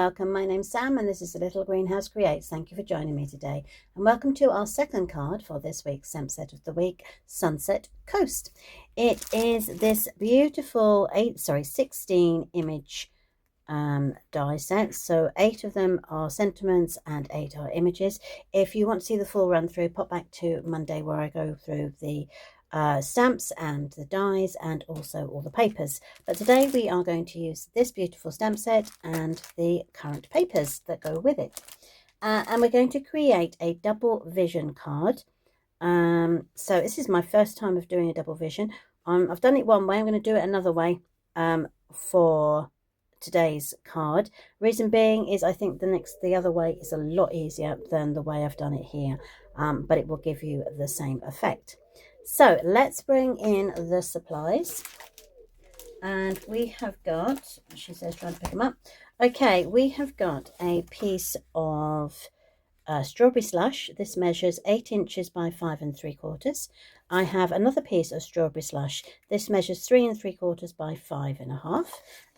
welcome. My name's Sam and this is The Little Greenhouse Creates. Thank you for joining me today. And welcome to our second card for this week's stamp set of the week, Sunset Coast. It is this beautiful 16 image die set. So 8 of them are sentiments and 8 are images. If you want to see the full run through, pop back to Monday where I go through the stamps and the dies and also all the papers. But today we are going to use this beautiful stamp set and the current papers that go with it. And we're going to create a double vision card. So this is my first time of doing a double vision. I've done it one way. I'm going to do it another way for today's card. Reason being is I think the other way is a lot easier than the way I've done it here, but it will give you the same effect. So let's bring in the supplies, and we have got, she says trying to pick them up. Okay, we have got a piece of strawberry slush. This measures 8 inches by 5 3/4. I have another piece of strawberry slush. This measures 3 3/4 by 5 1/2,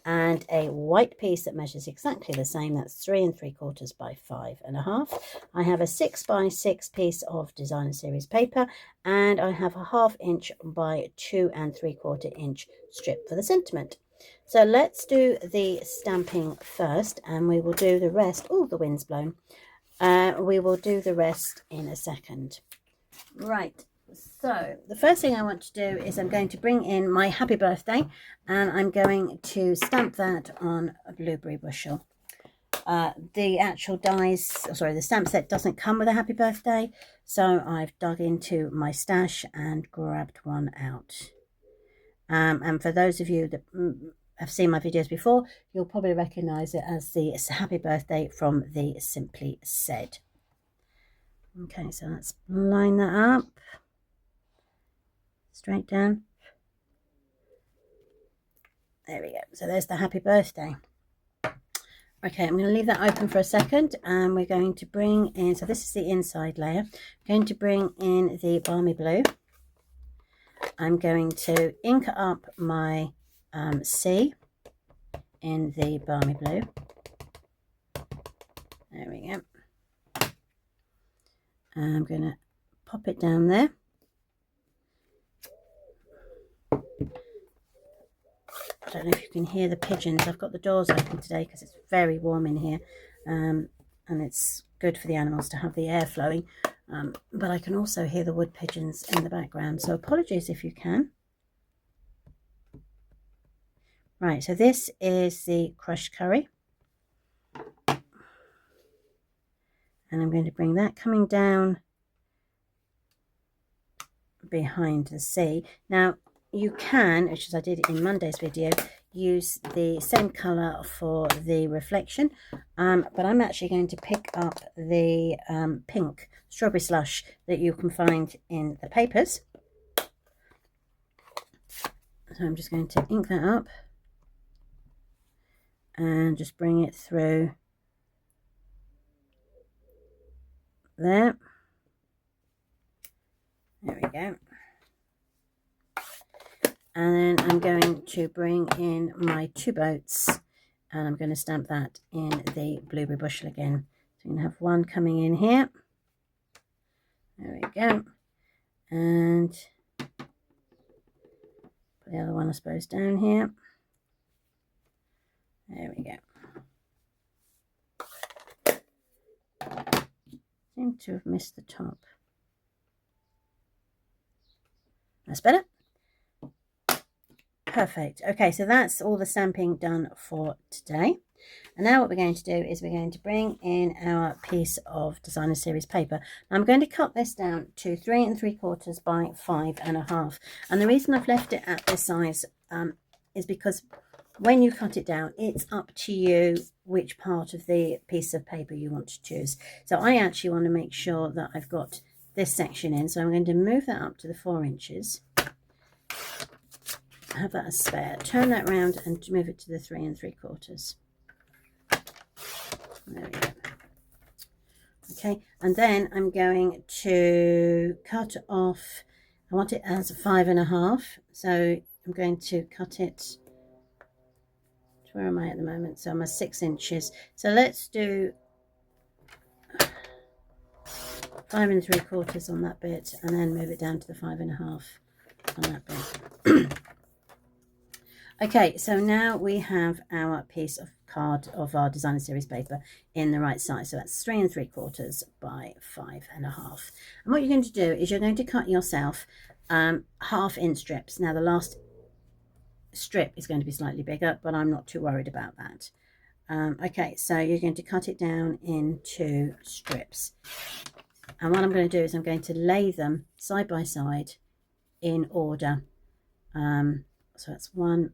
and a white piece that measures exactly the same. That's 3 3/4 by 5 1/2. I have a 6 by 6 piece of designer series paper, and I have a 1/2 inch by 2 3/4 inch strip for the sentiment. So let's do the stamping first, and we will do the rest. Oh, the wind's blown. We will do the rest in a second. Right, so the first thing I want to do is I'm going to bring in my happy birthday, and I'm going to stamp that on a blueberry bushel. The actual the stamp set doesn't come with a happy birthday, so I've dug into my stash and grabbed one out. And for those of you that have seen my videos before, you'll probably recognize it as the happy birthday from the Simply Said. Okay, so let's line that up straight down. There we go. So there's the happy birthday. Okay, I'm going to leave that open for a second, and we're going to bring in, so this is the inside layer. I'm going to bring in the balmy blue. I'm going to ink up my C in the balmy blue. There we go. And I'm going to pop it down there. I don't know if you can hear the pigeons. I've got the doors open today because it's very warm in here, and it's good for the animals to have the air flowing, but I can also hear the wood pigeons in the background, so apologies if you can. Right, so this is the crushed curry, and I'm going to bring that coming down behind the C. Now you can, which as I did in Monday's video, use the same colour for the reflection, but I'm actually going to pick up the pink strawberry slush that you can find in the papers. So I'm just going to ink that up and just bring it through there. There we go. And then I'm going to bring in my 2 boats, and I'm going to stamp that in the blueberry bushel again. So I'm going to have one coming in here. There we go. And put the other one, I suppose, down here. There we go. Seem to have missed the top. That's better. Perfect. Okay, so that's all the stamping done for today. And now what we're going to do is we're going to bring in our piece of designer series paper. I'm going to cut this down to 3 3/4 by 5 1/2. And the reason I've left it at this size is because when you cut it down, it's up to you which part of the piece of paper you want to choose. So I actually want to make sure that I've got this section in. So I'm going to move that up to the 4 inches. Have that as spare. Turn that round and move it to the 3 3/4. There we go. Okay, and then I'm going to cut off. I want it as 5 1/2, so I'm going to cut it where am I at the moment? So I'm at 6 inches. So let's do 5 3/4 on that bit, and then move it down to the 5 1/2 on that bit. Okay, so now we have our piece of card of our designer series paper in the right size. So that's 3 3/4 by 5 1/2. And what you're going to do is you're going to cut yourself 1/2 inch strips. Now the last strip is going to be slightly bigger, but I'm not too worried about that. Okay, so you're going to cut it down into strips. And what I'm going to do is I'm going to lay them side by side in order. So that's 1,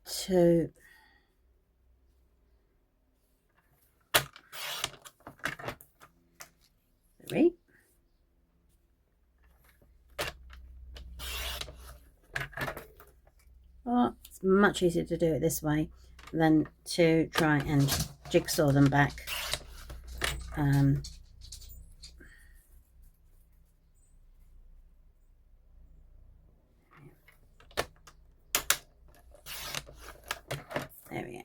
2, 3. Well, it's much easier to do it this way than to try and jigsaw them back. There we go.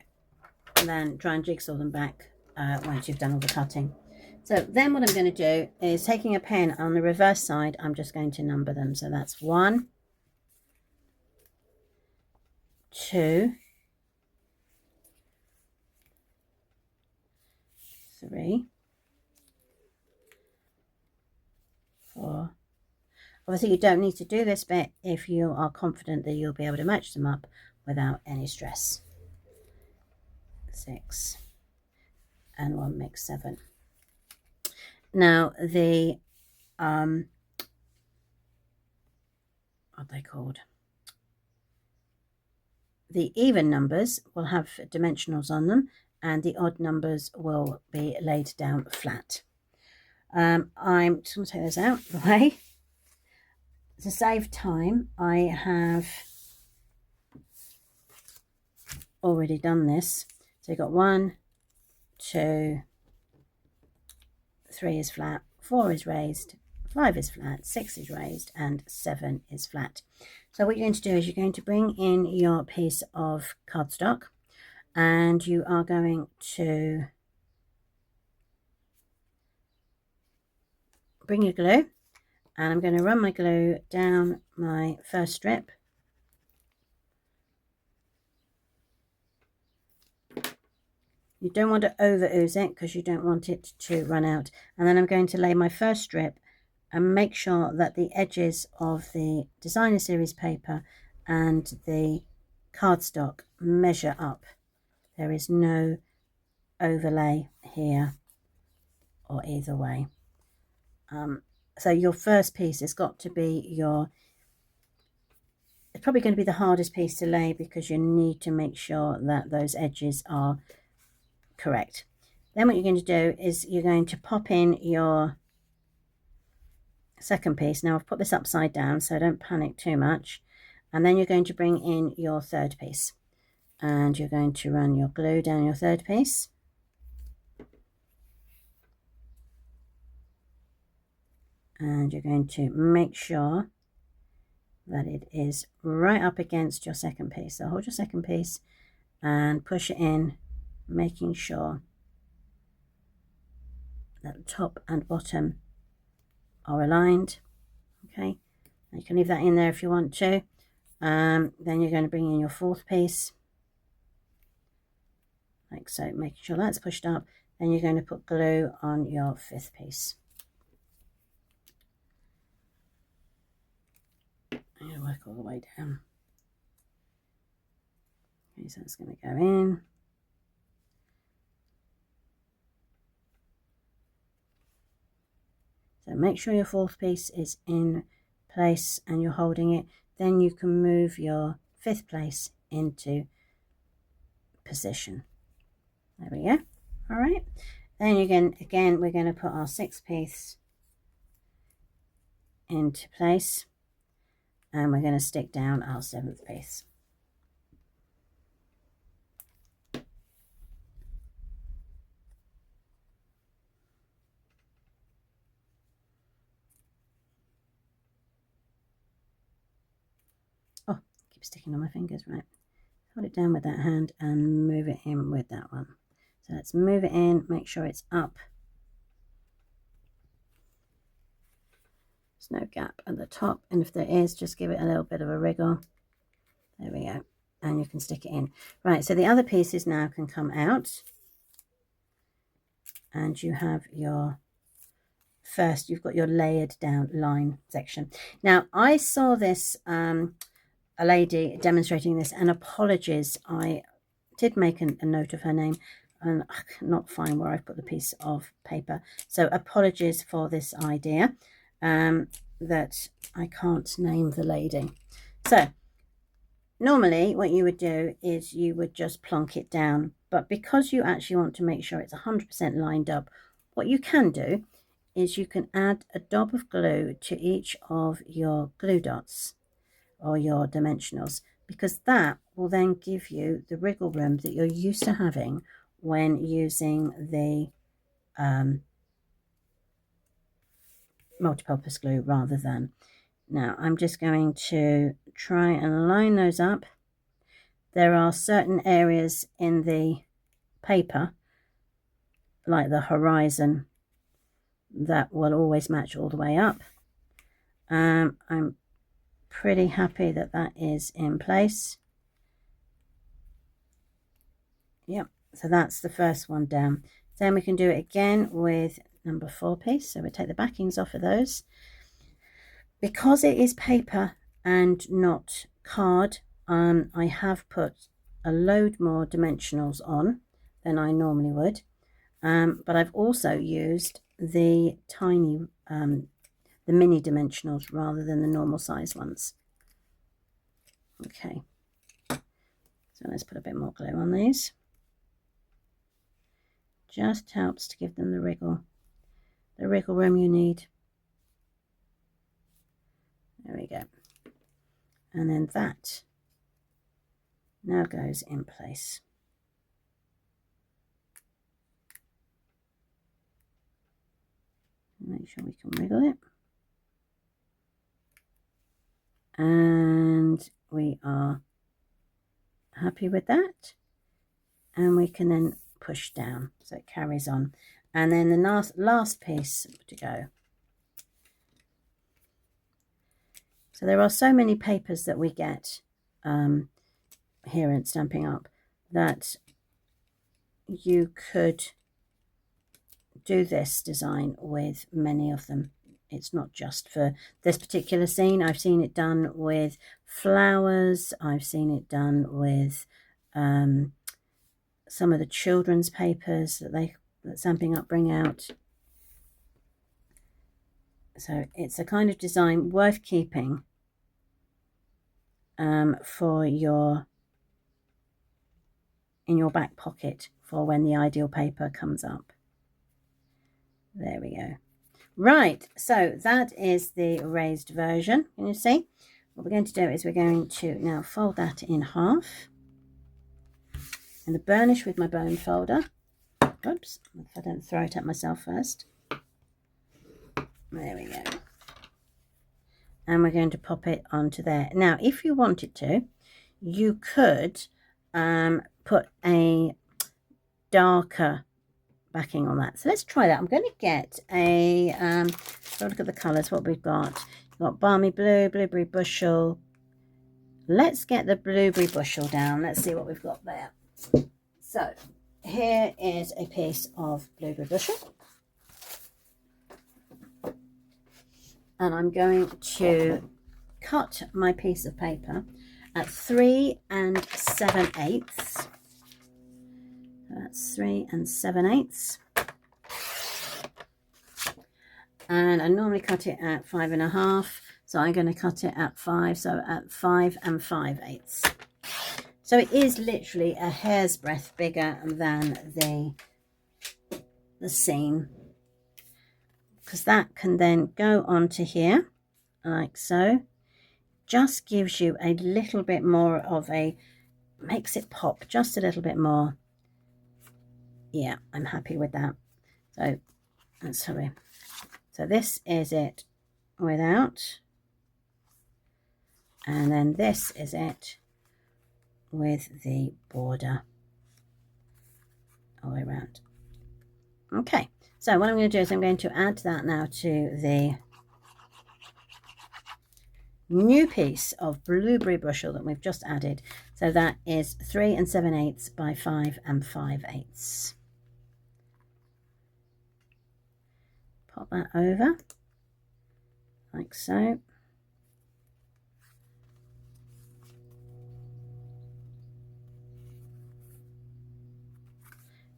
And then try and jigsaw them back once you've done all the cutting. So then what I'm going to do is, taking a pen on the reverse side, I'm just going to number them. So that's 1, 2, 3, 4. Obviously you don't need to do this bit if you are confident that you'll be able to match them up without any stress. 6, and 1 makes 7. Now the what are they called? The even numbers will have dimensionals on them, and the odd numbers will be laid down flat. I'm just going to take those out of the way. To save time, I have already done this. So you've got 1, 2, 3 is flat, 4 is raised, 5 is flat, 6 is raised, and 7 is flat. So what you're going to do is you're going to bring in your piece of cardstock, and you are going to bring your glue, and I'm going to run my glue down my first strip. You don't want to over ooze it because you don't want it to run out. And then I'm going to lay my first strip and make sure that the edges of the designer series paper and the cardstock measure up. There is no overlay here or either way. So your first piece has got to be your, it's probably going to be the hardest piece to lay because you need to make sure that those edges are correct. Then what you're going to do is you're going to pop in your second piece. Now I've put this upside down, so don't panic too much. And then you're going to bring in your third piece, and you're going to run your glue down your third piece. And you're going to make sure that it is right up against your second piece. So hold your second piece and push it in, making sure that the top and bottom are aligned. Okay, you can leave that in there if you want to. Then you're going to bring in your fourth piece, like so, making sure that's pushed up. Then you're going to put glue on your fifth piece. I'm going to work all the way down. Okay, so it's going to go in. So make sure your fourth piece is in place and you're holding it. Then you can move your fifth place into position. There we go. All right. Then again, we're going to put our sixth piece into place, and we're going to stick down our seventh piece. sticking on my fingers. Right, hold it down with that hand and move it in with that one. So let's move it in, make sure it's up. There's no gap at the top, and if there is, just give it a little bit of a wriggle. There we go, and you can stick it in. Right, so the other pieces now can come out, and you have your first, you've got your layered down line section. Now I saw this a lady demonstrating this, and apologies, I did make a note of her name and I cannot find where I've put the piece of paper, so apologies for this idea that I can't name the lady. So normally what you would do is you would just plonk it down, but because you actually want to make sure it's 100% lined up, what you can do is you can add a dab of glue to each of your glue dots or your dimensionals, because that will then give you the wriggle room that you're used to having when using the multi-purpose glue rather than. Now I'm just going to try and line those up. There are certain areas in the paper, like the horizon, that will always match all the way up. I'm pretty happy that that is in place. Yep, so that's the first one down. Then we can do it again with number 4 piece. So we take the backings off of those. Because it is paper and not card, I have put a load more dimensionals on than I normally would, but I've also used the tiny the mini dimensionals rather than the normal size ones. Okay, so let's put a bit more glue on these. Just helps to give them the wriggle room you need. There we go. And then that now goes in place. Make sure we can wriggle it. And we are happy with that. And we can then push down so it carries on. And then the last piece to go. So there are so many papers that we get here in Stampin' Up that you could do this design with many of them. It's not just for this particular scene. I've seen it done with flowers. I've seen it done with some of the children's papers that Stampin' Up bring out. So it's a kind of design worth keeping for in your back pocket for when the ideal paper comes up. There we go. Right, so that is the raised version. Can you see? What we're going to do is we're going to now fold that in half and the burnish with my bone folder. Oops, if I don't throw it at myself first. There we go. And we're going to pop it onto there. Now, if you wanted to, you could put a darker backing on that. So let's try that. I'm going to get a look at the colors. What we've got. We've got balmy blue, blueberry bushel. Let's get the blueberry bushel down. Let's see what we've got there. So here is a piece of blueberry bushel, and I'm going to cut my piece of paper at 3 7/8. That's 3 7/8. And I normally cut it at 5 1/2, so I'm going to cut it at 5, so at 5 5/8. So it is literally a hair's breadth bigger than the scene, because that can then go onto here like so. Just gives you a little bit more of makes it pop just a little bit more. Yeah, I'm happy with that. So let's hurry. So this is it without, And then this is it with the border all the way around. Okay, so what I'm going to do is I'm going to add that now to the new piece of blueberry bushel that we've just added. So that is 3 7/8 by 5 5/8. Pop that over like so.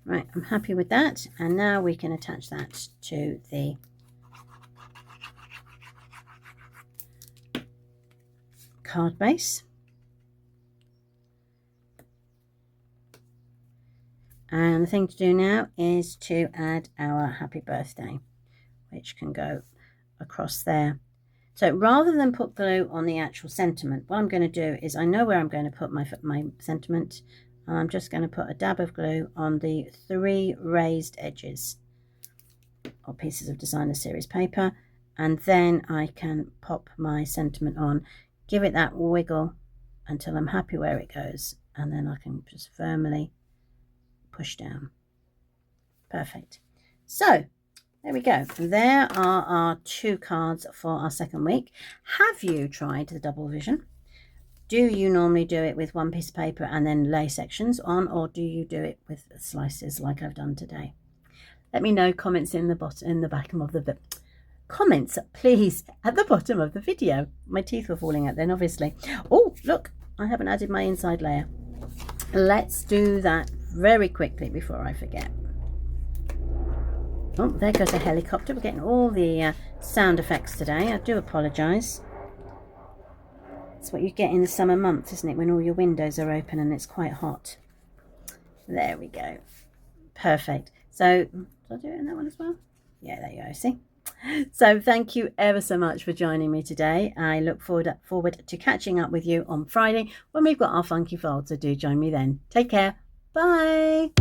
Right, I'm happy with that, and now we can attach that to the card base. And the thing to do now is to add our happy birthday, which can go across there. So rather than put glue on the actual sentiment, what I'm going to do is I know where I'm going to put my sentiment. And I'm just going to put a dab of glue on the 3 raised edges or pieces of designer series paper, and then I can pop my sentiment on, give it that wiggle until I'm happy where it goes, and then I can just firmly push down. Perfect. So there we go. There are our 2 cards for our second week. Have you tried the double vision? Do you normally do it with 1 piece of paper and then lay sections on, or do you do it with slices like I've done today? Let me know. Comments in the bottom of the comments, please, at the bottom of the video. My teeth were falling out then, obviously. Oh, look, I haven't added my inside layer. Let's do that very quickly before I forget. Oh, there goes a helicopter. We're getting all the sound effects today. I do apologise. It's what you get in the summer months, isn't it, when all your windows are open and it's quite hot. There we go. Perfect. So, did I do it in that one as well? Yeah, there you go, see? So thank you ever so much for joining me today. I look forward to catching up with you on Friday when we've got our funky fold, so do join me then. Take care. Bye.